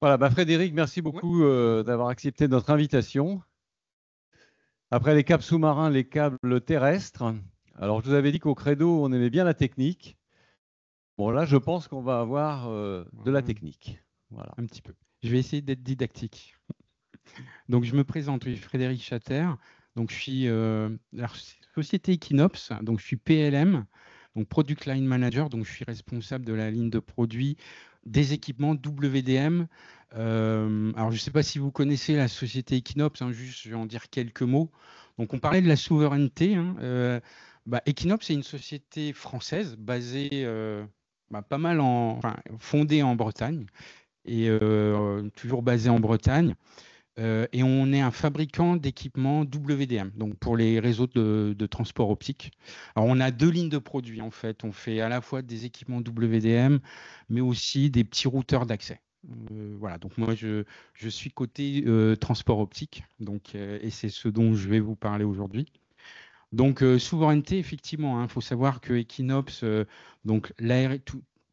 Voilà, Frédéric, merci Ouais. beaucoup d'avoir accepté notre invitation. Après les câbles sous-marins, les câbles terrestres. Alors, je vous avais dit qu'au Credo, on aimait bien la technique. Bon, là, je pense qu'on va avoir de la Ouais, technique. Voilà. un petit peu. Je vais essayer d'être didactique. Donc, je me présente, oui, Frédéric Chatter. Donc, je suis alors, société Equinops. Donc, je suis PLM, donc Product Line Manager. Donc, je suis responsable de la ligne de produits des équipements WDM. Alors, je ne sais pas si vous connaissez la société Equinops, hein, juste, je vais en dire quelques mots. Donc, on parlait de la souveraineté, hein. Equinops, c'est une société française basée pas mal enfin, fondée en Bretagne et toujours basée en Bretagne. Et on est un fabricant d'équipements WDM, donc pour les réseaux de transport optique. Alors, on a deux lignes de produits, en fait. On fait à la fois des équipements WDM, mais aussi des petits routeurs d'accès. Voilà, donc moi, je suis côté transport optique, donc, et c'est ce dont je vais vous parler aujourd'hui. Donc, souveraineté, effectivement, il faut savoir que Equinops, donc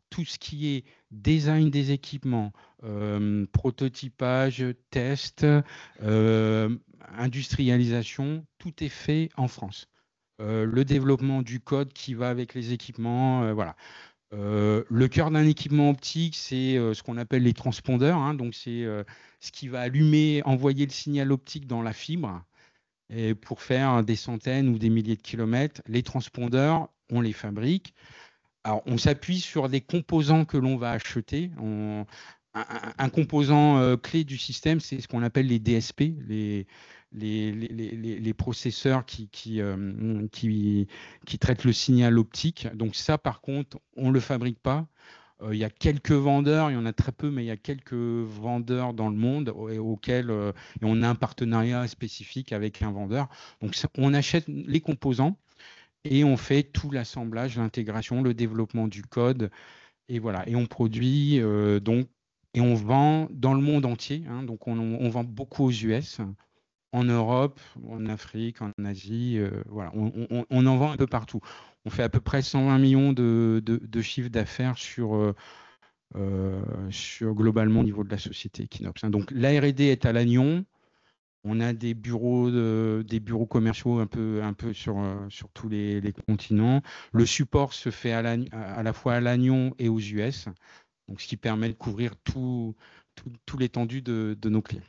tout ce qui est design des équipements, prototypage, test, industrialisation, tout est fait en France. Le développement du code qui va avec les équipements, voilà. Le cœur d'un équipement optique, c'est ce qu'on appelle les transpondeurs, hein, donc c'est ce qui va allumer, envoyer le signal optique dans la fibre. Et pour faire des centaines ou des milliers de kilomètres, les transpondeurs, on les fabrique. Alors, on s'appuie sur des composants que l'on va acheter. Un composant clé du système, c'est ce qu'on appelle les DSP, les processeurs qui traitent le signal optique. Donc ça, par contre, on ne le fabrique pas. Il y a quelques vendeurs, il y en a très peu, mais il y a quelques vendeurs dans le monde auxquels et on a un partenariat spécifique avec un vendeur. Donc on achète les composants et on fait tout l'assemblage, l'intégration, le développement du code et voilà. Et on produit donc et on vend dans le monde entier, hein. Donc on vend beaucoup aux US, en Europe, en Afrique, en Asie, voilà, on en vend un peu partout. On fait à peu près 120 millions de chiffre d'affaires sur globalement au niveau de la société Equinox, hein. Donc la R&D est à Lannion. On a des bureaux commerciaux un peu sur tous les continents. Le support se fait à la fois à Lannion et aux US, donc ce qui permet de couvrir tout l'étendue de nos clients.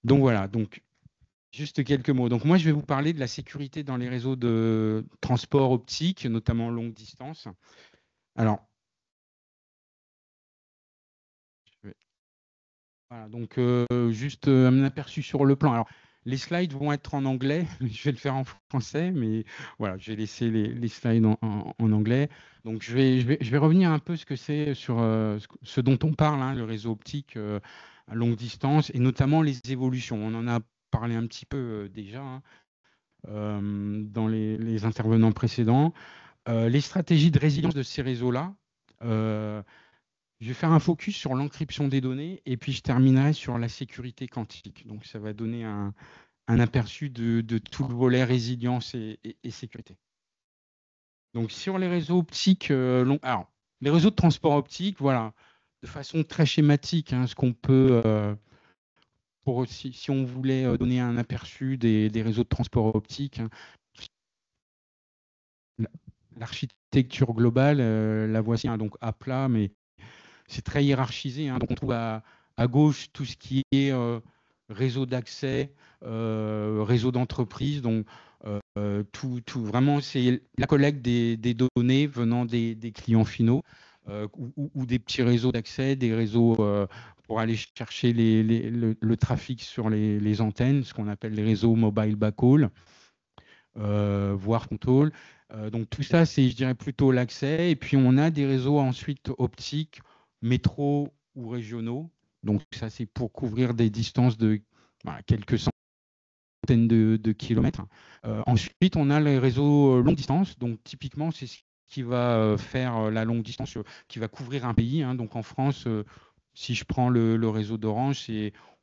Donc voilà, donc juste quelques mots. Donc moi, je vais vous parler de la sécurité dans les réseaux de transport optique, notamment longue distance. Alors, je vais voilà, donc juste un aperçu sur le plan. Alors, les slides vont être en anglais, je vais le faire en français, mais voilà, je vais laisser les slides en anglais. Donc, je vais revenir un peu ce que c'est sur ce dont on parle, hein, le réseau optique à longue distance, et notamment les évolutions. On en a parlé un petit peu déjà, hein, dans les intervenants précédents. Les stratégies de résilience de ces réseaux-là. euh, je vais faire un focus sur l'encryption des données et puis je terminerai sur la sécurité quantique. Donc, ça va donner un aperçu de tout le volet résilience et sécurité. Donc, sur les réseaux optiques, alors, les réseaux de transport optique, voilà, de façon très schématique, hein, ce qu'on peut, si on voulait donner un aperçu des réseaux de transport optique, hein, l'architecture globale, la voici, hein, donc à plat, mais c'est très hiérarchisé, hein. Donc, on trouve à gauche tout ce qui est réseau d'accès, réseau d'entreprise. Donc, vraiment, c'est la collecte des données venant des clients finaux ou des petits réseaux d'accès, des réseaux pour aller chercher le trafic sur les antennes, ce qu'on appelle les réseaux mobile backhaul, voire contrôle. Donc tout ça, c'est, je dirais, plutôt l'accès. Et puis on a des réseaux ensuite optiques, métro ou régionaux. Donc ça, c'est pour couvrir des distances de quelques centaines de kilomètres. Ensuite, on a les réseaux longue distance. Donc typiquement, c'est ce qui va faire la longue distance, qui va couvrir un pays, hein. Donc en France, Si je prends le réseau d'Orange,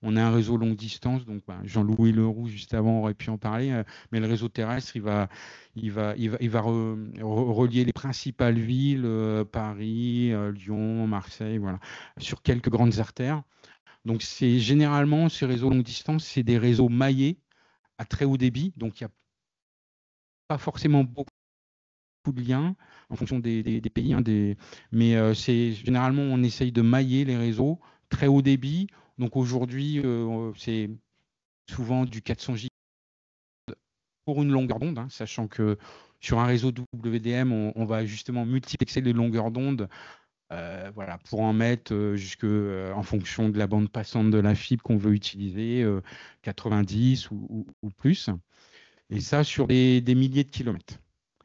on a un réseau longue distance, donc Jean-Louis Leroux, juste avant, aurait pu en parler, mais le réseau terrestre, il va relier les principales villes, Paris, Lyon, Marseille, voilà, sur quelques grandes artères. Donc, c'est généralement, ces réseaux longue distance, c'est des réseaux maillés à très haut débit, donc il n'y a pas forcément beaucoup de liens en fonction des pays, mais c'est généralement on essaye de mailler les réseaux très haut débit. Donc aujourd'hui, c'est souvent du 400 Gbps pour une longueur d'onde, sachant que sur un réseau WDM, on va justement multiplexer les longueurs d'onde, voilà, pour en mettre jusque en fonction de la bande passante de la fibre qu'on veut utiliser, 90 ou plus. Et ça sur des milliers de kilomètres.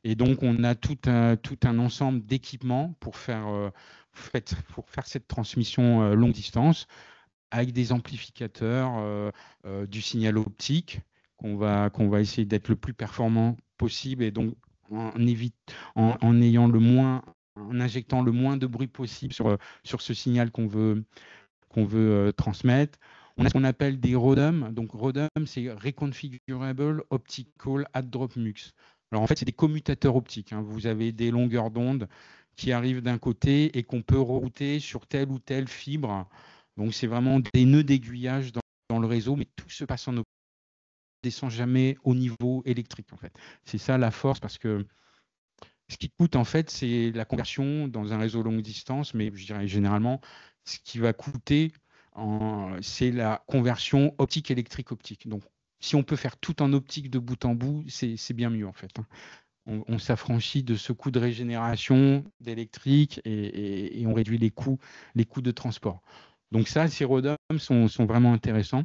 Et donc, on a tout un ensemble d'équipements pour faire cette transmission longue distance avec des amplificateurs, du signal optique qu'on va essayer d'être le plus performant possible et donc en injectant le moins de bruit possible sur ce signal qu'on veut transmettre. On a ce qu'on appelle des RODM. Donc, RODM, c'est Reconfigurable Optical Add Drop Mux. Alors, en fait, c'est des commutateurs optiques. Vous avez des longueurs d'onde qui arrivent d'un côté et qu'on peut rerouter sur telle ou telle fibre. Donc, c'est vraiment des nœuds d'aiguillage dans le réseau, mais tout se passe en optique. On ne descend jamais au niveau électrique, en fait. C'est ça la force, parce que ce qui coûte, en fait, c'est la conversion dans un réseau longue distance, mais je dirais généralement, ce qui va coûter, c'est la conversion optique électrique-optique. Donc, si on peut faire tout en optique de bout en bout, c'est bien mieux, en fait. On s'affranchit de ce coût de régénération d'électrique et on réduit les coûts de transport. Donc ça, ces RODM sont vraiment intéressants.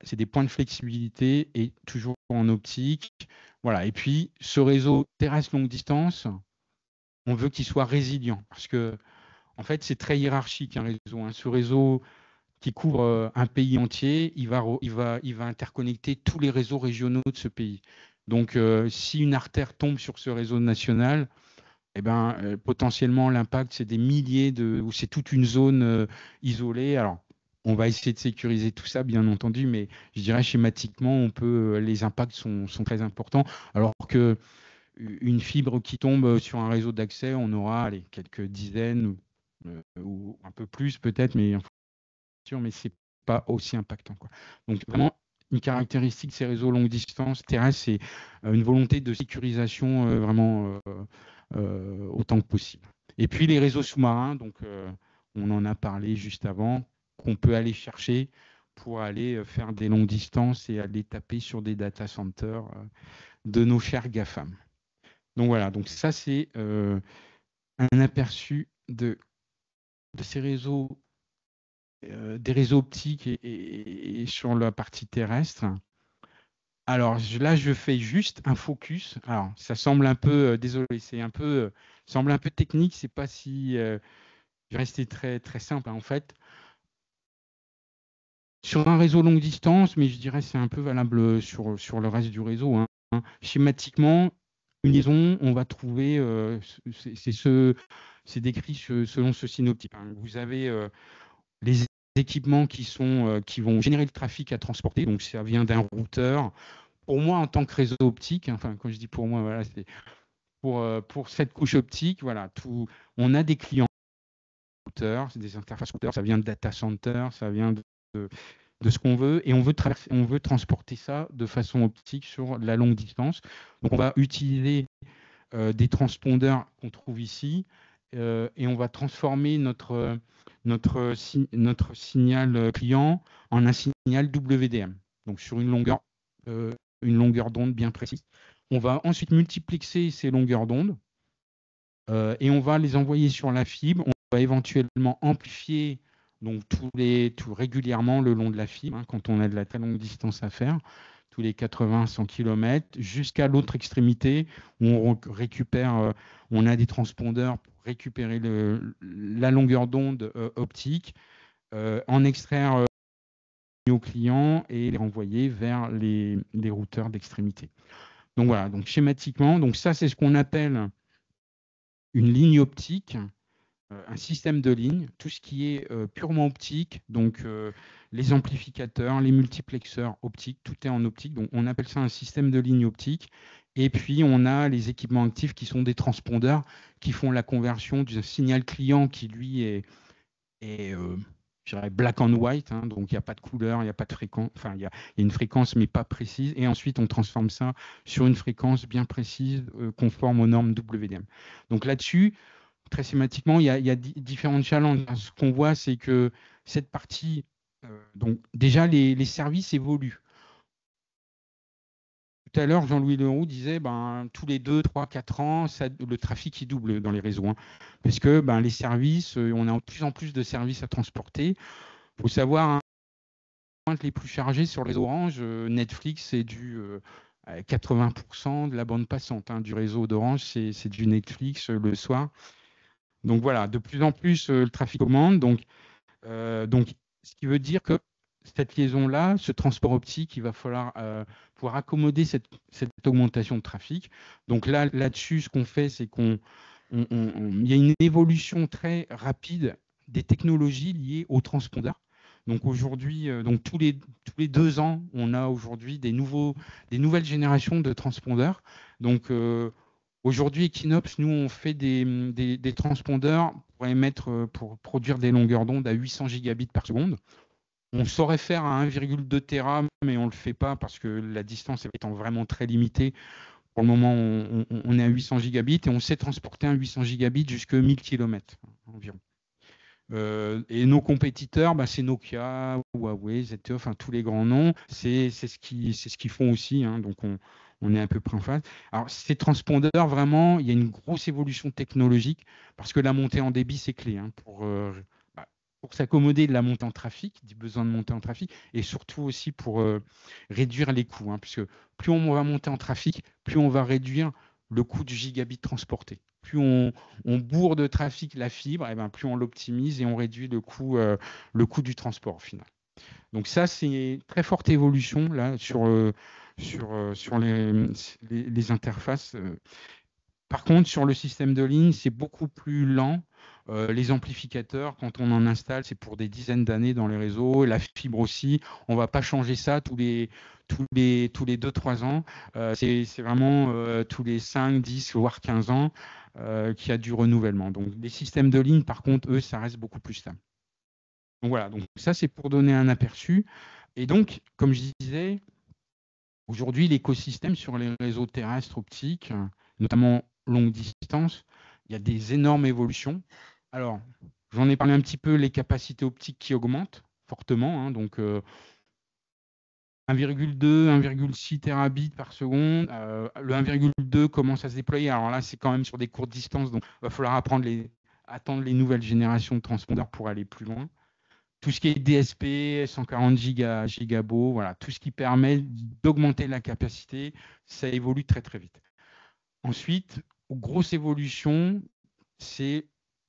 C'est des points de flexibilité et toujours en optique. Voilà. Et puis, ce réseau terrestre longue distance, on veut qu'il soit résilient parce que, en fait, c'est très hiérarchique un réseau. Ce réseau qui couvre un pays entier, il va interconnecter tous les réseaux régionaux de ce pays. Donc, si une artère tombe sur ce réseau national, eh ben, potentiellement, l'impact, c'est des milliers ou c'est toute une zone isolée. Alors, on va essayer de sécuriser tout ça, bien entendu, mais je dirais schématiquement, les impacts sont très importants. Alors que une fibre qui tombe sur un réseau d'accès, on aura quelques dizaines ou un peu plus peut-être, mais c'est pas aussi impactant, quoi. Donc vraiment, une caractéristique de ces réseaux longue distance terrestres, c'est une volonté de sécurisation vraiment autant que possible. Et puis les réseaux sous-marins, donc on en a parlé juste avant, qu'on peut aller chercher pour aller faire des longues distances et aller taper sur des data centers de nos chers GAFAM. Donc voilà, donc ça c'est un aperçu de ces réseaux, des réseaux optiques et sur la partie terrestre. Alors là, je fais juste un focus. Alors ça semble un peu, désolé, semble un peu technique. C'est pas si, je vais rester très très simple en fait. Sur un réseau longue distance, mais je dirais c'est un peu valable sur le reste du réseau. Schématiquement, une liaison, on va trouver, c'est décrit selon ce synoptype. Vous avez les équipements qui vont générer le trafic à transporter, donc ça vient d'un routeur. Pour moi, en tant que réseau optique, enfin quand je dis pour moi, voilà, c'est pour cette couche optique, voilà, on a des clients routeurs, des interfaces routeurs, ça vient de data center, ça vient de ce qu'on veut, et on veut transporter ça de façon optique sur la longue distance. Donc on va utiliser des transpondeurs qu'on trouve ici, et on va transformer notre signal client en un signal WDM, donc sur une longueur d'onde bien précise. On va ensuite multiplexer ces longueurs d'onde et on va les envoyer sur la fibre. On va éventuellement amplifier donc tout régulièrement le long de la fibre, quand on a de la très longue distance à faire, tous les 80-100 km, jusqu'à l'autre extrémité où on récupère, on a des transpondeurs pour récupérer la longueur d'onde optique, en extraire aux clients et les renvoyer vers les routeurs d'extrémité. Donc voilà, donc schématiquement, donc ça c'est ce qu'on appelle une ligne optique. un système de ligne, tout ce qui est purement optique, donc les amplificateurs, les multiplexeurs optiques, tout est en optique. Donc on appelle ça un système de ligne optique. Et puis on a les équipements actifs qui sont des transpondeurs qui font la conversion du signal client qui lui est je dirais black and white, hein, donc il n'y a pas de couleur, il n'y a pas de fréquence, enfin il y a une fréquence mais pas précise, et ensuite on transforme ça sur une fréquence bien précise conforme aux normes WDM. Donc là-dessus, très schématiquement, il y a différents challenges. Ce qu'on voit, c'est que cette partie, donc déjà les services évoluent. Tout à l'heure, Jean-Louis Leroux disait tous les 2, 3, 4 ans, le trafic il double dans les réseaux. Hein, parce que les services, on a de plus en plus de services à transporter. Il faut savoir, hein, les plus chargés sur les Orange, Netflix, c'est du 80% de la bande passante. Hein, du réseau d'Orange, c'est du Netflix le soir. Donc voilà, de plus en plus, le trafic augmente. Donc, ce qui veut dire que cette liaison-là, ce transport optique, il va falloir pouvoir accommoder cette augmentation de trafic. Donc là-dessus, ce qu'on fait, c'est il y a une évolution très rapide des technologies liées au transpondeur. Donc aujourd'hui, tous les 2 ans, on a aujourd'hui des nouvelles générations de transpondeurs. Donc aujourd'hui, Equinox, nous, on fait des transpondeurs pour produire des longueurs d'onde à 800 gigabits par seconde. On saurait faire à 1,2 Tera, mais on ne le fait pas parce que la distance étant vraiment très limitée. Pour le moment, on est à 800 gigabits et on sait transporter un 800 gigabits jusqu'à 1000 km environ. Et nos compétiteurs, c'est Nokia, Huawei, ZTE, enfin tous les grands noms. C'est ce qu'ils font aussi. Hein, donc on est à peu près en phase. Alors ces transpondeurs, vraiment, il y a une grosse évolution technologique parce que la montée en débit, c'est clé hein, pour s'accommoder de la montée en trafic, du besoin de monter en trafic, et surtout aussi pour réduire les coûts. Hein, puisque plus on va monter en trafic, plus on va réduire le coût du gigabit transporté. Plus on bourre de trafic la fibre, et plus on l'optimise et on réduit le coût du transport au final. Donc ça, c'est une très forte évolution là, sur les interfaces. Par contre, sur le système de ligne, c'est beaucoup plus lent. Les amplificateurs, quand on en installe, c'est pour des dizaines d'années dans les réseaux. La fibre aussi, on ne va pas changer ça tous les 2-3 ans. C'est vraiment tous les 5, 10, voire 15 ans qu'il y a du renouvellement. Donc, les systèmes de ligne, par contre, eux, ça reste beaucoup plus stable. Donc voilà, donc ça, c'est pour donner un aperçu. Et donc, comme je disais, aujourd'hui, l'écosystème sur les réseaux terrestres optiques, notamment longue distance, il y a des énormes évolutions. Alors, j'en ai parlé un petit peu, les capacités optiques qui augmentent fortement. Hein, donc, 1,2, 1,6 terabits par seconde. Le 1,2 commence à se déployer. Alors là, c'est quand même sur des courtes distances, donc il va falloir attendre les nouvelles générations de transpondeurs pour aller plus loin. Tout ce qui est DSP, 140 gigabits, voilà, tout ce qui permet d'augmenter la capacité, ça évolue très très vite. Ensuite, grosse évolution, c'est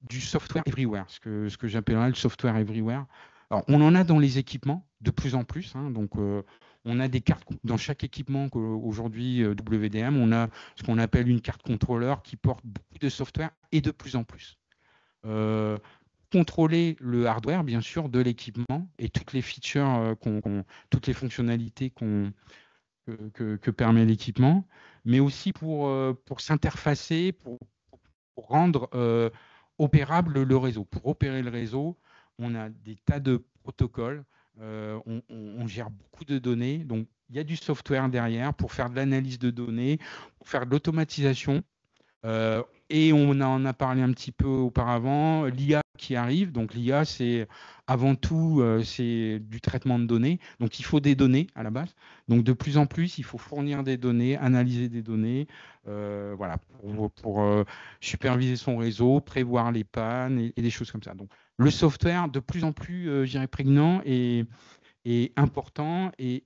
du software everywhere, ce que j'appellerais le software everywhere. Alors, on en a dans les équipements de plus en plus. Hein, donc, on a des cartes dans chaque équipement aujourd'hui WDM. On a ce qu'on appelle une carte contrôleur qui porte beaucoup de software et de plus en plus. Contrôler le hardware, bien sûr, de l'équipement et toutes les features, toutes les fonctionnalités que permet l'équipement, mais aussi pour s'interfacer, pour rendre opérable le réseau. Pour opérer le réseau, on a des tas de protocoles, on gère beaucoup de données, donc il y a du software derrière pour faire de l'analyse de données, pour faire de l'automatisation. Et on en a parlé un petit peu auparavant, l'IA qui arrive. Donc l'IA, c'est avant tout c'est du traitement de données. Donc il faut des données à la base. Donc de plus en plus, il faut fournir des données, analyser des données, voilà, pour superviser son réseau, prévoir les pannes et des choses comme ça. Donc le software, de plus en plus, je dirais, prégnant et important. Et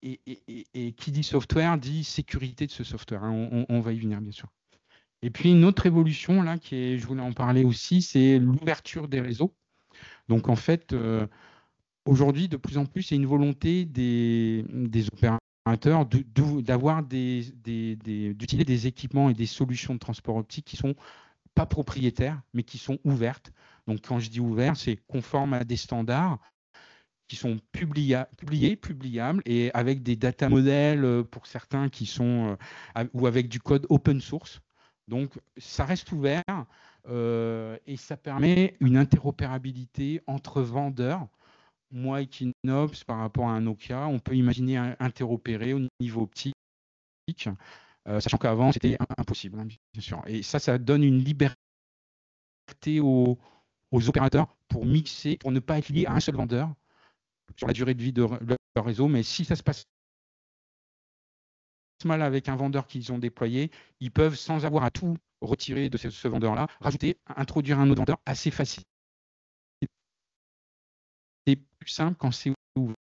qui dit software dit sécurité de ce software. Hein. On va y venir, bien sûr. Et puis une autre évolution là, je voulais en parler aussi, c'est l'ouverture des réseaux. Donc en fait, aujourd'hui, de plus en plus, il y a une volonté des opérateurs d'utiliser des équipements et des solutions de transport optique qui sont pas propriétaires, mais qui sont ouvertes. Donc, quand je dis ouvert, c'est conforme à des standards qui sont publiables et avec des data models pour certains qui sont ou avec du code open source. Donc, ça reste ouvert et ça permet une interopérabilité entre vendeurs. Moi, Equinox, par rapport à un Nokia, on peut imaginer interopérer au niveau optique, sachant qu'avant, c'était impossible, hein, bien sûr. Et ça donne une liberté aux opérateurs pour mixer, pour ne pas être lié à un seul vendeur sur la durée de vie de leur réseau. Mais si ça se passe mal avec un vendeur qu'ils ont déployé, ils peuvent, sans avoir à tout retirer de ce vendeur-là, rajouter, introduire un autre vendeur assez facile. C'est plus simple quand c'est ouvert.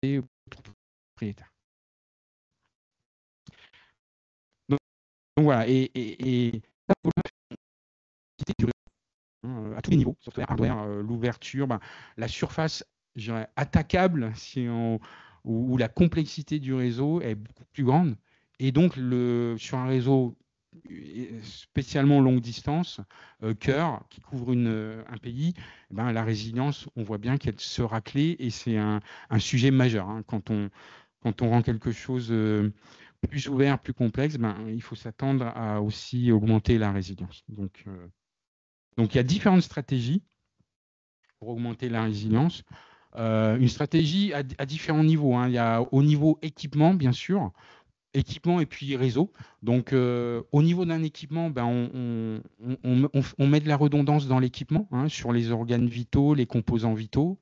C'est propriétaire. Donc voilà, et à tous les niveaux, software, hardware, l'ouverture, la surface, je dirais, attaquable où la complexité du réseau est beaucoup plus grande. Et donc, sur un réseau spécialement longue distance, cœur, qui couvre un pays, la résilience, on voit bien qu'elle sera clé et c'est un sujet majeur. Hein. Quand on rend quelque chose plus ouvert, plus complexe, il faut s'attendre à aussi augmenter la résilience. Donc, il y a différentes stratégies pour augmenter la résilience. Une stratégie à différents niveaux. Hein. Il y a au niveau équipement, bien sûr, équipement et puis réseau. Donc, au niveau d'un équipement, on met de la redondance dans l'équipement, hein, sur les organes vitaux, les composants vitaux,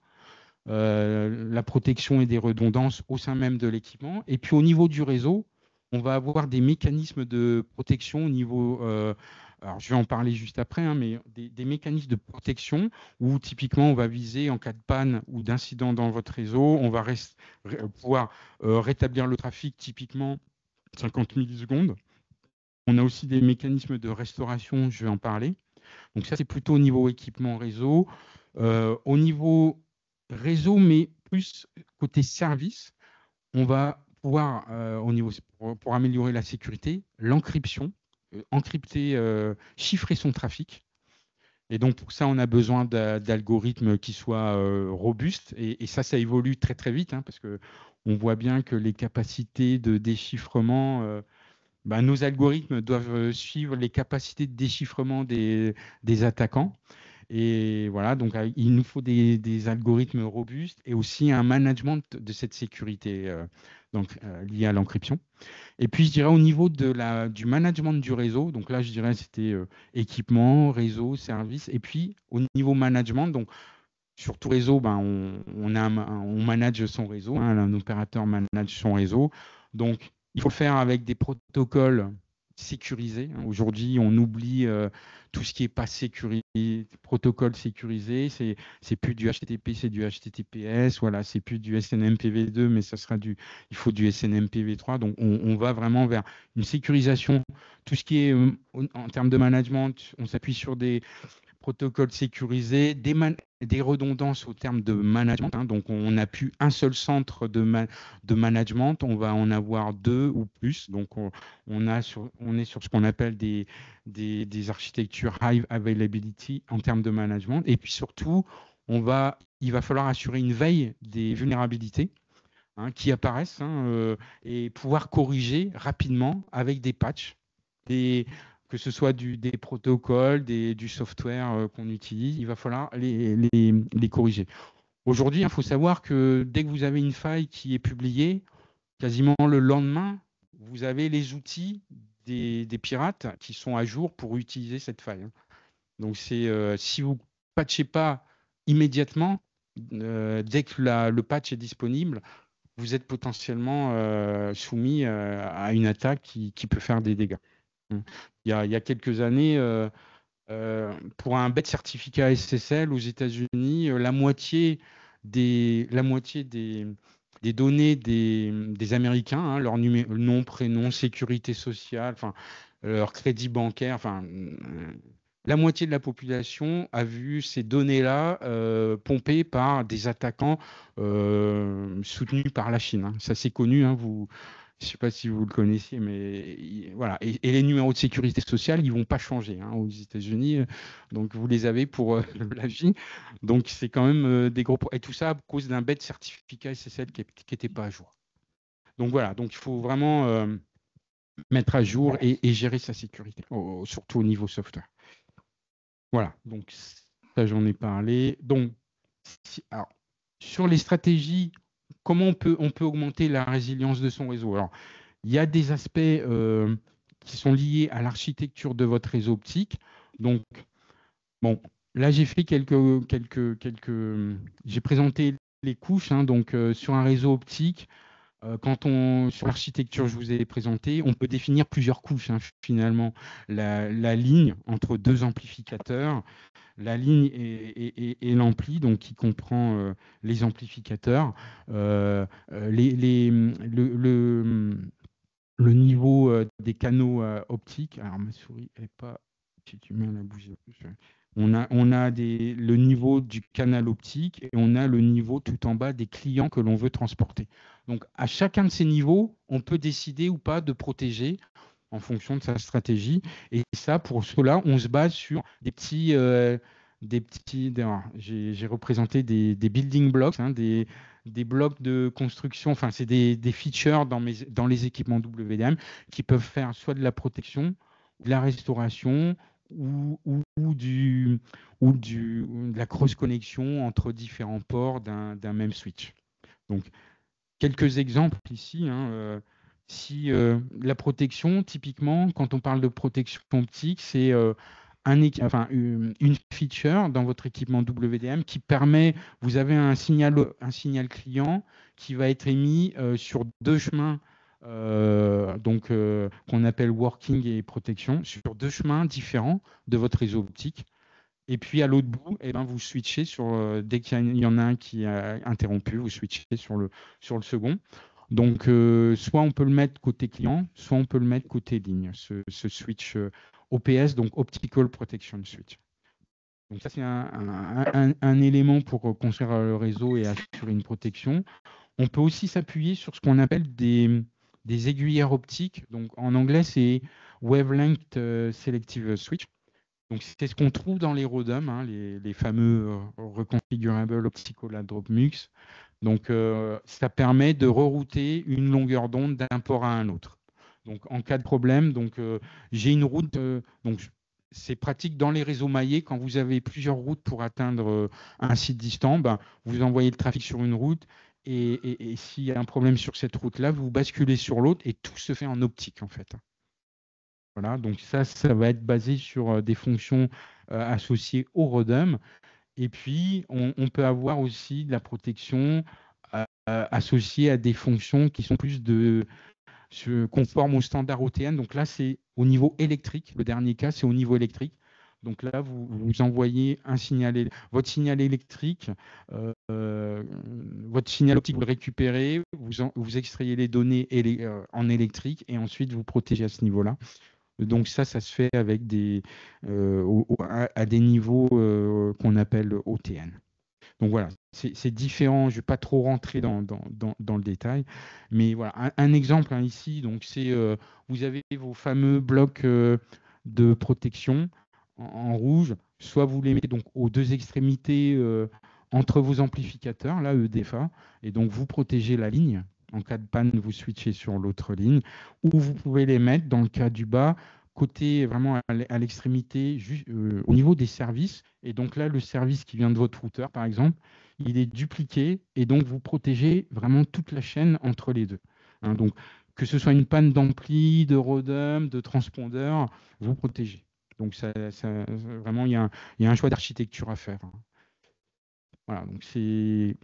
la protection et des redondances au sein même de l'équipement. Et puis, au niveau du réseau, on va avoir des mécanismes de protection au niveau alors je vais en parler juste après, hein, mais des mécanismes de protection où typiquement on va viser en cas de panne ou d'incident dans votre réseau, on va pouvoir rétablir le trafic typiquement 50 millisecondes. On a aussi des mécanismes de restauration, je vais en parler. Donc ça c'est plutôt au niveau équipement réseau. Au niveau réseau, mais plus côté service, on va pouvoir, pour améliorer la sécurité, l'encryption, encrypter, chiffrer son trafic. Et donc, pour ça, on a besoin d'algorithmes qui soient robustes. Et ça évolue très, très vite, hein, parce qu'on voit bien que les capacités de déchiffrement, nos algorithmes doivent suivre les capacités de déchiffrement des attaquants. Et voilà, donc il nous faut des algorithmes robustes et aussi un management de cette sécurité lié à l'encryption. Et puis, je dirais au niveau du management du réseau, donc là, je dirais c'était équipement, réseau, service. Et puis, au niveau management, donc sur tout réseau, on manage son réseau, hein, un opérateur manage son réseau. Donc, il faut le faire avec des protocoles sécurisés. Aujourd'hui, on oublie tout ce qui n'est pas sécurisé, protocole sécurisé. C'est plus du HTTP, c'est du HTTPS. Voilà, c'est plus du SNMPv2, mais il faut du SNMPv3. Donc, on va vraiment vers une sécurisation. Tout ce qui est en termes de management, on s'appuie sur des protocoles sécurisés, des redondances au terme de management. Hein. Donc, on n'a plus un seul centre de management, on va en avoir deux ou plus. Donc, on est sur ce qu'on appelle des architectures high availability en termes de management. Et puis surtout, il va falloir assurer une veille des vulnérabilités, hein, qui apparaissent, hein, et pouvoir corriger rapidement avec des patchs, que ce soit des protocoles, du software qu'on utilise, il va falloir les corriger. Aujourd'hui, il faut savoir que dès que vous avez une faille qui est publiée, quasiment le lendemain, vous avez les outils des pirates qui sont à jour pour utiliser cette faille. Donc, si vous ne patchez pas immédiatement, dès que le patch est disponible, vous êtes potentiellement soumis à une attaque qui peut faire des dégâts. Il y a quelques années, pour un bête certificat SSL aux États-Unis, la moitié des données des Américains, hein, leur nom, prénom, sécurité sociale, enfin, leur crédit bancaire, enfin, la moitié de la population a vu ces données-là pompées par des attaquants soutenus par la Chine, hein. Ça, c'est connu, hein, je ne sais pas si vous le connaissiez, mais voilà. Et les numéros de sécurité sociale, ils ne vont pas changer, hein, aux États-Unis. Donc, vous les avez pour la vie. Donc, c'est quand même des gros. Et tout ça à cause d'un bête certificat SSL qui n'était pas à jour. Donc, voilà. Donc, il faut vraiment mettre à jour et gérer sa sécurité, surtout au niveau software. Voilà, donc ça j'en ai parlé. Donc, alors, sur les stratégies, comment on peut augmenter la résilience de son réseau? Alors, il y a des aspects qui sont liés à l'architecture de votre réseau optique. Donc, bon, là j'ai fait j'ai présenté les couches, hein, donc sur un réseau optique. Sur l'architecture, je vous ai présenté, on peut définir plusieurs couches, hein, finalement. La ligne entre deux amplificateurs, la ligne et l'ampli, donc qui comprend les amplificateurs, le niveau des canaux optiques. Alors ma souris n'est pas. Si tu mets la bougie. On a le niveau du canal optique et on a le niveau tout en bas des clients que l'on veut transporter. Donc à chacun de ces niveaux, on peut décider ou pas de protéger en fonction de sa stratégie. Et ça, pour cela, on se base sur j'ai représenté des building blocks, hein, des blocs de construction, enfin, c'est des features dans les équipements WDM qui peuvent faire soit de la protection, de la restauration ou de la cross-connexion entre différents ports d'un même switch. Donc, quelques exemples ici, hein, si la protection, typiquement, quand on parle de protection optique, c'est une feature dans votre équipement WDM qui permet, vous avez un signal client qui va être émis sur deux chemins qu'on appelle working et protection, sur deux chemins différents de votre réseau optique. Et puis à l'autre bout, eh ben, vous switchez dès qu'il y en a un qui a interrompu, vous switchez sur le second. Donc, soit on peut le mettre côté client, soit on peut le mettre côté ligne, ce switch OPS, donc Optical Protection Switch. Donc ça, c'est un élément pour construire le réseau et assurer une protection. On peut aussi s'appuyer sur ce qu'on appelle des aiguillères optiques. Donc, en anglais, c'est Wavelength Selective Switch. Donc, c'est ce qu'on trouve dans les RODM, hein, les fameux Reconfigurable Optical Add-Drop MUX. Donc, ça permet de rerouter une longueur d'onde d'un port à un autre. Donc, en cas de problème, j'ai une route. C'est pratique dans les réseaux maillés. Quand vous avez plusieurs routes pour atteindre un site distant, vous envoyez le trafic sur une route. Et s'il y a un problème sur cette route-là, vous basculez sur l'autre et tout se fait en optique, en fait. Voilà, donc ça va être basé sur des fonctions associées au RODM. Et puis, on peut avoir aussi de la protection associée à des fonctions qui sont plus conformes au standard OTN. Donc là, c'est au niveau électrique. Le dernier cas, c'est au niveau électrique. Donc là, vous envoyez votre signal électrique, votre signal optique, vous le récupérez, vous extrayez les données en électrique et ensuite vous protégez à ce niveau-là. Donc ça se fait avec à des niveaux qu'on appelle OTN. Donc voilà, c'est différent. Je ne vais pas trop rentrer dans le détail, mais voilà un exemple, hein, ici. Donc vous avez vos fameux blocs de protection en rouge. Soit vous les mettez donc aux deux extrémités entre vos amplificateurs, là EDFA, et donc vous protégez la ligne. En cas de panne, vous switchez sur l'autre ligne, ou vous pouvez les mettre dans le cas du bas, côté vraiment à l'extrémité, au niveau des services. Et donc là, le service qui vient de votre routeur, par exemple, il est dupliqué et donc vous protégez vraiment toute la chaîne entre les deux. Hein, donc, que ce soit une panne d'ampli, de RODM, de transpondeur, vous protégez. Donc, vraiment, il y a un choix d'architecture à faire. Voilà, donc c'est.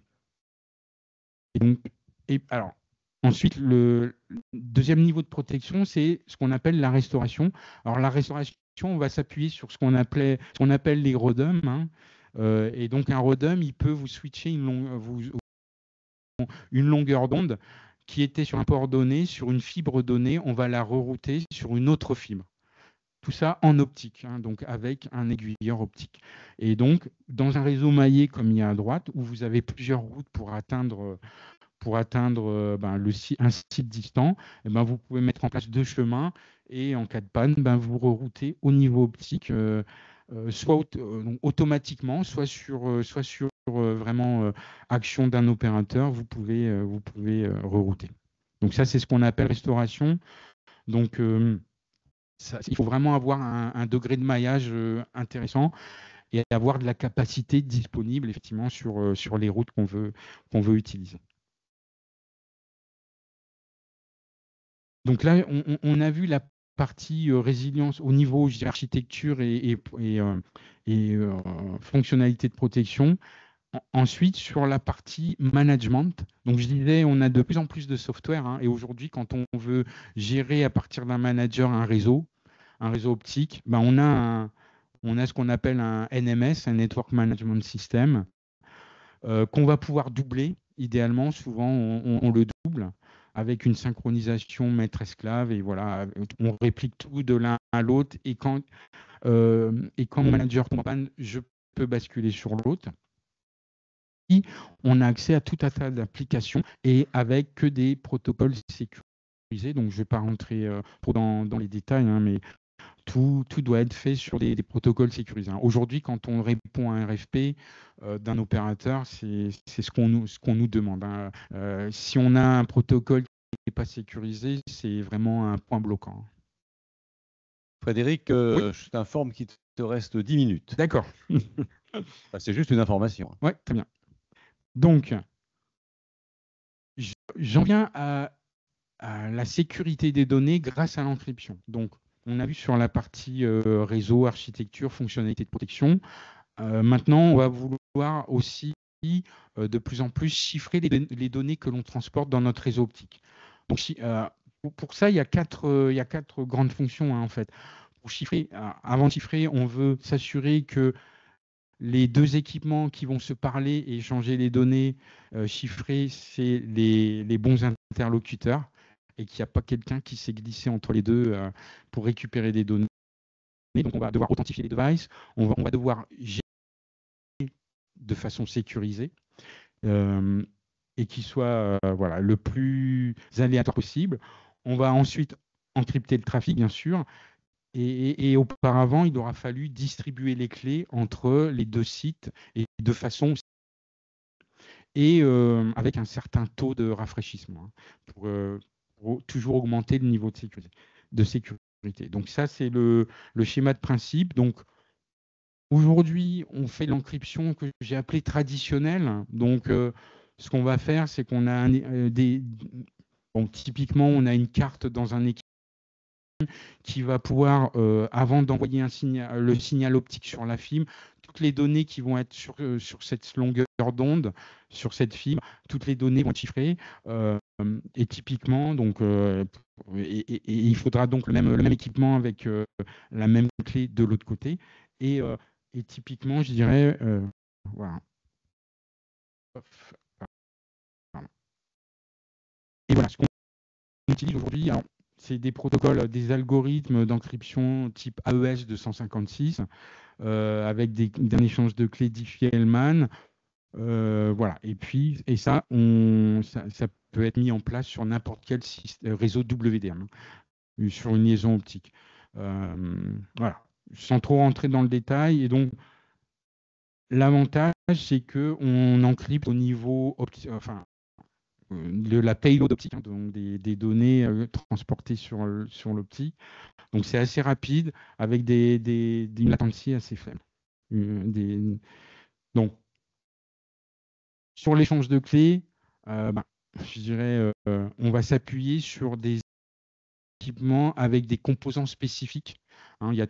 Alors, ensuite, le deuxième niveau de protection, c'est ce qu'on appelle la restauration. Alors, la restauration, on va s'appuyer sur ce qu'on appelle les RODM. Hein. Et donc, un RODM, il peut vous switcher une longueur d'onde qui était sur un port donné, sur une fibre donnée, on va la rerouter sur une autre fibre. Tout ça en optique, hein, donc avec un aiguilleur optique. Et donc, dans un réseau maillé comme il y a à droite, où vous avez plusieurs routes pour atteindre un site distant, eh ben, vous pouvez mettre en place 2 chemins et en cas de panne, ben, vous reroutez au niveau optique, soit donc automatiquement, soit sur vraiment action d'un opérateur, vous pouvez rerouter. Donc ça, c'est ce qu'on appelle restauration. Donc, il faut vraiment avoir un degré de maillage intéressant et avoir de la capacité disponible effectivement sur les routes qu'on veut utiliser. Donc là, on a vu la partie résilience au niveau architecture et fonctionnalité de protection. Ensuite, sur la partie management, donc je disais, on a de plus en plus de software, hein, et aujourd'hui, quand on veut gérer à partir d'un manager un réseau optique, ben on a ce qu'on appelle un NMS, un Network Management System, qu'on va pouvoir doubler. Idéalement, souvent, on le double avec une synchronisation maître-esclave, et voilà, on réplique tout de l'un à l'autre, et quand mon manager tombe en panne, je peux basculer sur l'autre. On a accès à tout un tas d'applications et avec que des protocoles sécurisés. Donc, je ne vais pas rentrer trop dans les détails, hein, mais tout doit être fait sur des protocoles sécurisés. Aujourd'hui, quand on répond à un RFP d'un opérateur, c'est ce qu'on nous demande, hein. Si on a un protocole qui n'est pas sécurisé, c'est vraiment un point bloquant. Frédéric, Oui. je t'informe qu'il te reste 10 minutes. D'accord. C'est juste une information. Oui, très bien. Donc, j'en viens à la sécurité des données grâce à l'encryption. Donc, on a vu sur la partie réseau, architecture, fonctionnalité de protection. Maintenant, on va vouloir aussi de plus en plus chiffrer les données que l'on transporte dans notre réseau optique. Donc, pour ça, il y a quatre grandes fonctions, hein, en fait. Pour chiffrer, avant de chiffrer, on veut s'assurer que les 2 équipements qui vont se parler et échanger les données chiffrées, c'est les bons interlocuteurs, et qu'il n'y a pas quelqu'un qui s'est glissé entre les deux pour récupérer des données. Donc, on va devoir authentifier les devices, on va devoir gérer de façon sécurisée et qui soit le plus aléatoire possible. On va ensuite encrypter le trafic, bien sûr. Et auparavant, il aura fallu distribuer les clés entre les 2 sites et de façon et avec un certain taux de rafraîchissement, hein, pour toujours augmenter le niveau de sécurité. Donc ça, c'est le schéma de principe. Donc aujourd'hui, on fait l'encryption que j'ai appelée traditionnelle. Donc ce qu'on va faire, c'est qu'on a typiquement, on a une carte dans un équipement qui va pouvoir, avant d'envoyer le signal optique sur la fibre, toutes les données qui vont être sur cette longueur d'onde, sur cette fibre, toutes les données vont être chiffrées. Et typiquement, donc, il faudra donc le même équipement avec la même clé de l'autre côté. Et typiquement, je dirais, voilà. Et voilà, ce qu'on utilise aujourd'hui, c'est des protocoles, des algorithmes d'encryption type AES 256 avec un échange de clés Diffie-Hellman. Voilà. Et ça peut être mis en place sur n'importe quel réseau WDM, hein, sur une liaison optique. Voilà. Sans trop rentrer dans le détail. Et donc, l'avantage, c'est qu'on encrypte au niveau de la payload optique, hein, donc des données transportées sur l'optique. Donc c'est assez rapide avec une latency assez faible. Donc sur l'échange de clés, je dirais, on va s'appuyer sur des équipements avec des composants spécifiques, hein. Il y a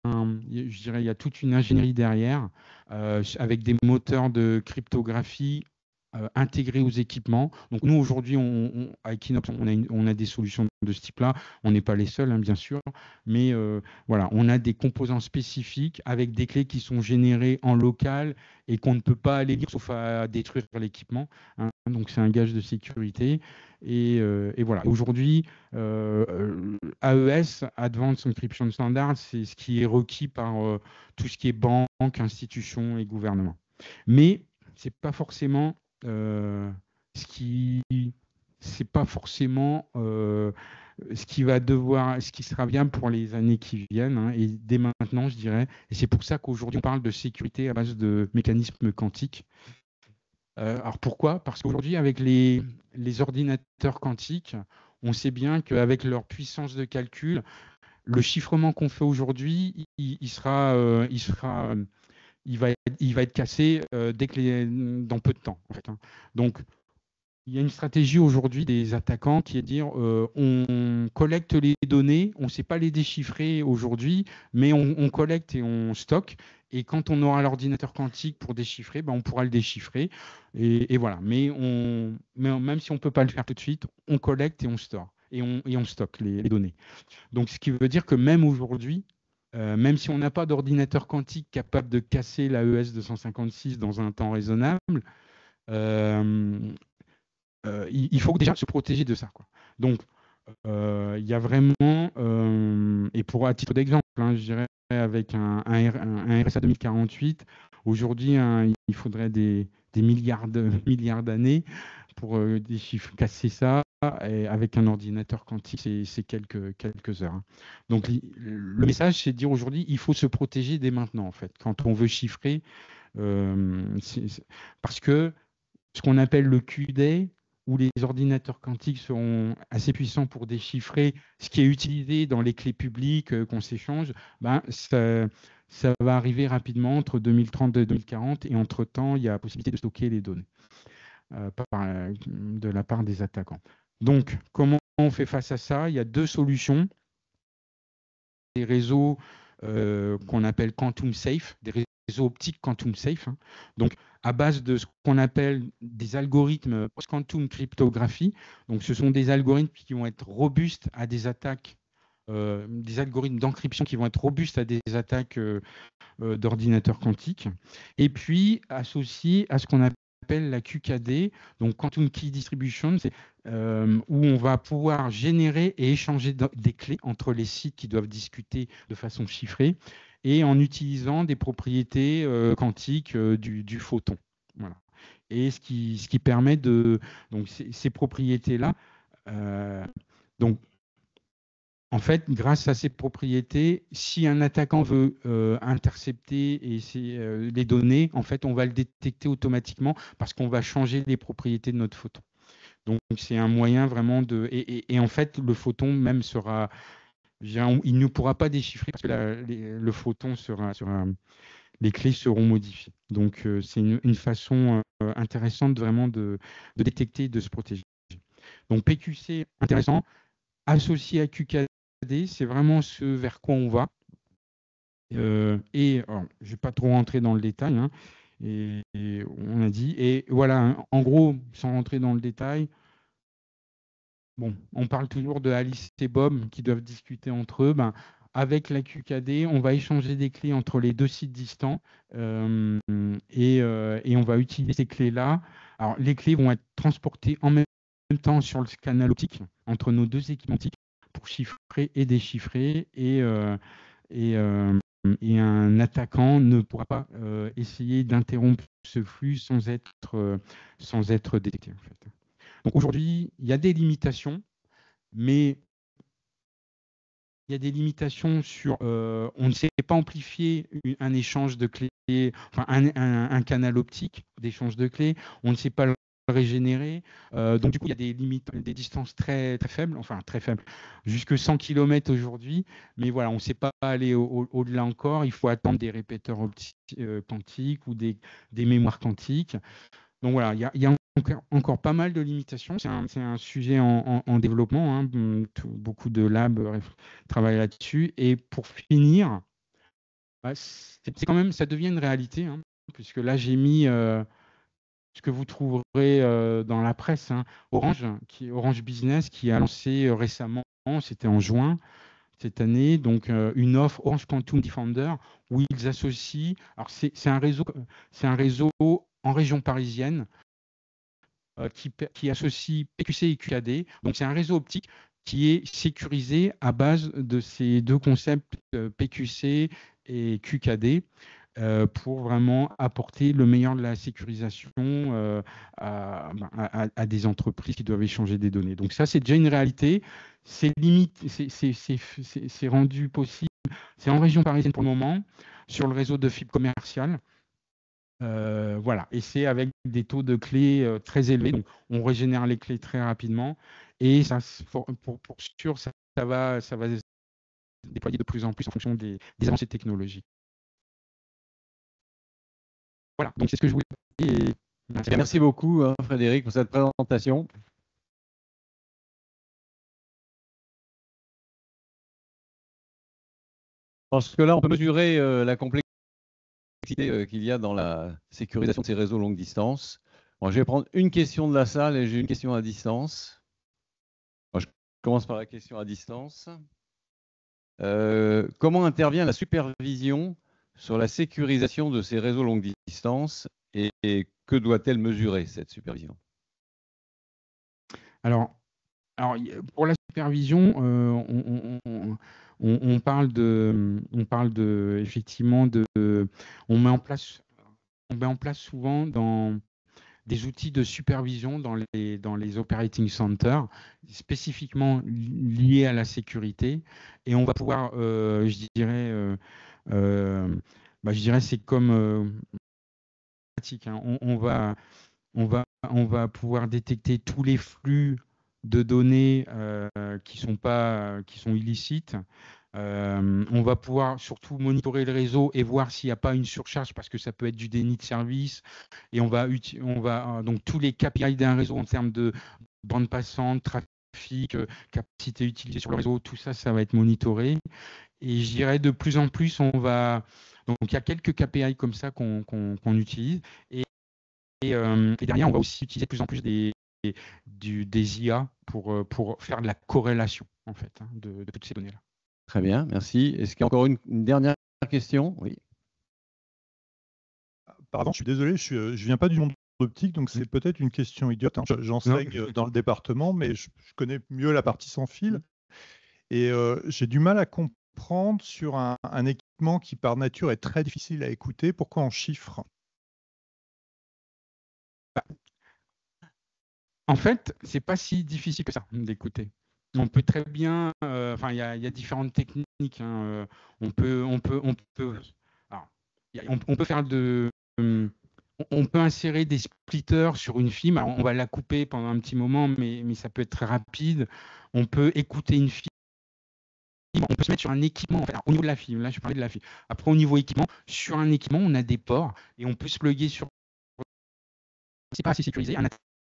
il y a toute une ingénierie derrière avec des moteurs de cryptographie intégrés aux équipements. Donc nous aujourd'hui, à Equinox, on a des solutions de ce type-là. On n'est pas les seuls, hein, bien sûr, mais voilà, on a des composants spécifiques avec des clés qui sont générées en local et qu'on ne peut pas aller lire sauf à détruire l'équipement, hein. donc c'est un gage de sécurité. Et voilà. Aujourd'hui, AES, Advanced Encryption Standard, c'est ce qui est requis par tout ce qui est banque, institutions et gouvernement. Mais c'est pas forcément ce qui, c'est pas forcément ce qui sera bien pour les années qui viennent, hein, et dès maintenant, je dirais. Et c'est pour ça qu'aujourd'hui, on parle de sécurité à base de mécanismes quantiques. Alors pourquoi? Parce qu'aujourd'hui, avec les ordinateurs quantiques, on sait bien qu'avec leur puissance de calcul, le chiffrement qu'on fait aujourd'hui, il va être cassé dans peu de temps, en fait, hein. Donc, il y a une stratégie aujourd'hui des attaquants qui est de dire on collecte les données, on ne sait pas les déchiffrer aujourd'hui, mais on collecte et on stocke. Et quand on aura l'ordinateur quantique pour déchiffrer, ben on pourra le déchiffrer. Et voilà. Mais même si on ne peut pas le faire tout de suite, on collecte et on store. Et on stocke les données. Donc, ce qui veut dire que même aujourd'hui, même si on n'a pas d'ordinateur quantique capable de casser l'AES 256 dans un temps raisonnable, euh, il faut déjà se protéger de ça, quoi. Donc, il y a vraiment, et pour à titre d'exemple, hein, je dirais avec un RSA 2048, aujourd'hui, hein, il faudrait des milliards d'années pour casser ça. Et avec un ordinateur quantique, c'est quelques heures, hein. Donc, le message, c'est de dire aujourd'hui, il faut se protéger dès maintenant, en fait, quand on veut chiffrer, parce que ce qu'on appelle le QD, où les ordinateurs quantiques seront assez puissants pour déchiffrer ce qui est utilisé dans les clés publiques qu'on s'échange, ben, ça va arriver rapidement entre 2030 et 2040, et entre-temps, il y a la possibilité de stocker les données de la part des attaquants. Donc, comment on fait face à ça? Il y a deux solutions. Des réseaux qu'on appelle quantum safe, des réseaux optiques quantum safe, hein. Donc, à base de ce qu'on appelle des algorithmes post-quantum cryptographie. Donc, ce sont des algorithmes qui vont être robustes à des attaques, des algorithmes d'encryption qui vont être robustes à des attaques d'ordinateurs quantiques. Et puis, associés à ce qu'on appelle la QKD, donc Quantum Key Distribution, c'est où on va pouvoir générer et échanger des clés entre les sites qui doivent discuter de façon chiffrée, et en utilisant des propriétés quantiques du photon. Voilà. Et ce qui permet de... Donc, ces propriétés-là, donc, en fait, grâce à ces propriétés, si un attaquant veut intercepter les données, en fait, on va le détecter automatiquement parce qu'on va changer les propriétés de notre photon. Donc, c'est un moyen vraiment de... Et en fait, le photon même sera... il ne pourra pas déchiffrer parce que le photon les clés seront modifiées. Donc, c'est une façon intéressante vraiment de détecter et de se protéger. Donc, PQC, intéressant. Associé à QKD, c'est vraiment ce vers quoi on va. Alors, je ne vais pas trop rentrer dans le détail, hein, et on a dit. Et voilà, hein, en gros, sans rentrer dans le détail, bon, on parle toujours de Alice et Bob qui doivent discuter entre eux. Ben, avec la QKD, on va échanger des clés entre les deux sites distants, et on va utiliser ces clés-là. Alors, les clés vont être transportées en même temps sur le canal optique entre nos deux équipements optiques pour chiffrer et déchiffrer, et un attaquant ne pourra pas essayer d'interrompre ce flux sans être détecté, en fait. Donc aujourd'hui, il y a des limitations, mais il y a des limitations sur on ne sait pas amplifier un échange de clés, enfin un canal optique d'échange de clés, on ne sait pas le régénérer. Donc du coup, il y a des limites, des distances très, très faibles, enfin très faibles, jusque 100 km aujourd'hui, mais voilà, on ne sait pas aller au-delà encore, il faut attendre des répéteurs optiques quantiques ou des mémoires quantiques. Donc voilà, il y a encore pas mal de limitations. C'est un sujet en développement, hein. Beaucoup de labs travaillent là-dessus. Et pour finir, bah, c'est quand même, ça devient une réalité, hein, puisque là, j'ai mis ce que vous trouverez dans la presse, hein, Orange Business, qui a lancé récemment, c'était en juin cette année, donc une offre Orange Quantum Defender, où ils associent. Alors c'est un réseau en région parisienne, qui associe PQC et QKD. Donc, c'est un réseau optique qui est sécurisé à base de ces deux concepts PQC et QKD pour vraiment apporter le meilleur de la sécurisation à des entreprises qui doivent échanger des données. Donc ça, c'est déjà une réalité. C'est rendu possible. C'est en région parisienne pour le moment, sur le réseau de fibre commerciale. Voilà, et c'est avec des taux de clés très élevés. Donc, on régénère les clés très rapidement. Et ça, pour sûr, ça va se déployer de plus en plus en fonction des avancées technologiques. Voilà, donc c'est ce que je voulais dire. Et merci beaucoup, Frédéric, pour cette présentation. Parce que là, on peut mesurer la complexité qu'il y a dans la sécurisation de ces réseaux longue distance. Bon, je vais prendre une question de la salle et j'ai une question à distance. Bon, je commence par la question à distance. Comment intervient la supervision sur la sécurisation de ces réseaux longue distance et que doit-elle mesurer, cette supervision? Alors, pour la supervision, on parle effectivement on met en place souvent dans des outils de supervision dans les operating centers, spécifiquement liés à la sécurité. Et on va pouvoir, je dirais, c'est comme pratique, hein. On va pouvoir détecter tous les flux de données qui sont illicites. On va pouvoir surtout monitorer le réseau et voir s'il n'y a pas une surcharge parce que ça peut être du déni de service. Et on va donc tous les KPI d'un réseau en termes de bande passante, trafic, capacité utilisée sur le réseau, tout ça, ça va être monitoré. Et je dirais de plus en plus, donc il y a quelques KPI comme ça qu'on utilise. Et derrière, on va aussi utiliser de plus en plus des IA pour faire de la corrélation en fait, hein, de toutes ces données-là. Très bien, merci. Est-ce qu'il y a encore une dernière question? Oui. Pardon, je suis désolé, je viens pas du monde optique, donc c'est peut-être une question idiote, hein. J'enseigne dans le département, mais je connais mieux la partie sans fil. Et j'ai du mal à comprendre sur un équipement qui par nature est très difficile à écouter, pourquoi on chiffre? En fait, c'est pas si difficile que ça d'écouter. On peut très bien, il y a différentes techniques, hein. On peut faire on peut insérer des splitters sur une fibre. Alors, on va la couper pendant un petit moment, mais ça peut être très rapide. On peut écouter une fibre. On peut se mettre sur un équipement. Enfin, au niveau de la fibre, là, je parlais de la fibre. Après, au niveau équipement, sur un équipement, on a des ports et on peut se plugger sur. C'est pas assez sécurisé.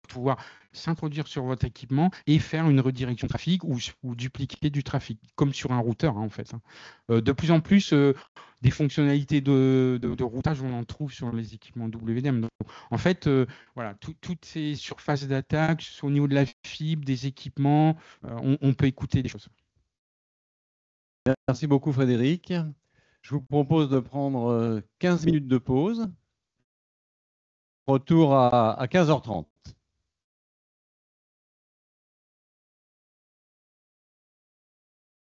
Pouvoir s'introduire sur votre équipement et faire une redirection de trafic ou dupliquer du trafic, comme sur un routeur, hein, en fait. De plus en plus, des fonctionnalités de routage, on en trouve sur les équipements WDM. Donc, en fait, voilà, toutes ces surfaces d'attaque, au niveau de la fibre, des équipements, on peut écouter des choses. Merci beaucoup, Frédéric. Je vous propose de prendre 15 minutes de pause. Retour à 15h30.